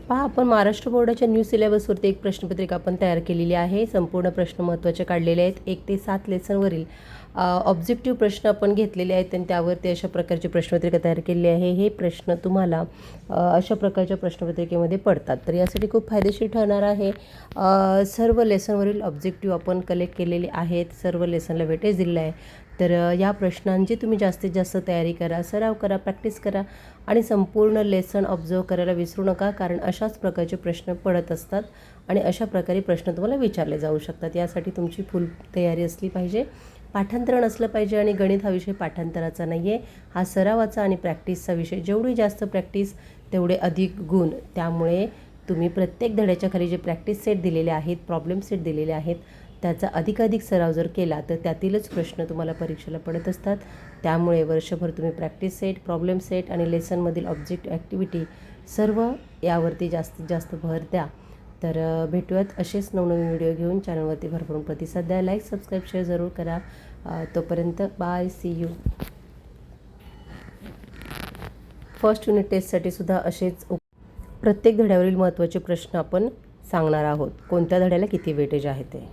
पहा, आपण महाराष्ट्र बोर्डाच्या न्यू सिलेबसवरती एक प्रश्नपत्रिका आपण तयार केलेली आहे. संपूर्ण प्रश्न महत्त्वाचे काढलेले आहेत. 1 ते 7 लेसनवरील ऑब्जेक्टिव्ह प्रश्न आपण घेतलेले आहेत आणि त्यावरती अशा प्रकारची प्रश्नपत्रिका तयार केलेली आहे. हे प्रश्न तुम्हाला अशा प्रकारच्या प्रश्नपत्रिकेमध्ये पडतात, तर यासाठी खूप फायदेशीर ठरणार आहे. सर्व लेसनवरील ऑब्जेक्टिव्ह आपण कलेक्ट केलेले आहेत. सर्व लेसनला वेटेज दिलेलं आहे. तर या प्रश्नांची तुम्ही जास्तीत जास्त तयारी करा, सराव करा, प्रॅक्टिस करा आणि संपूर्ण लेसन ऑब्झर्व करायला विसरू नका, कारण अशाच प्रकारचे प्रश्न पडत असतात आणि अशा प्रकारे प्रश्न तुम्हाला विचारले जाऊ शकतात. यासाठी तुमची फुल तयारी असली पाहिजे. पाठांतरण असलं पाहिजे आणि गणित हा विषय पाठांतराचा नाही आहे, हा सरावाचा आणि प्रॅक्टिसचा विषय. जेवढी जास्त प्रॅक्टिस तेवढे अधिक गुण. त्यामुळे तुम्ही प्रत्येक धड्याच्या खाली जे प्रॅक्टिस सेट दिलेले आहेत, प्रॉब्लेम सेट दिलेले आहेत, त्याचा अधिकाधिक सराव जर केला तर त्यातीलच प्रश्न तुम्हाला परीक्षेला पडत असतात. त्यामुळे वर्षभर तुम्ही प्रॅक्टिस सेट, प्रॉब्लेम सेट आणि लेसनमधील ऑब्जेक्ट ॲक्टिव्हिटी सर्व यावरती जास्तीत जास्त भर द्या. तर भेटूयात असेच नवनवीन व्हिडिओ घेऊन. चॅनलवरती भरभरून प्रतिसाद द्या, लाईक, सबस्क्राईब, शेअर जरूर करा. तोपर्यंत bye, see you. First unit टेस्टसाठी सुद्धा असेच प्रत्येक धड्यावरील महत्त्वाचे प्रश्न आपण सांगणार आहोत. कोणत्या धड्याला किती वेटेज आहे ते.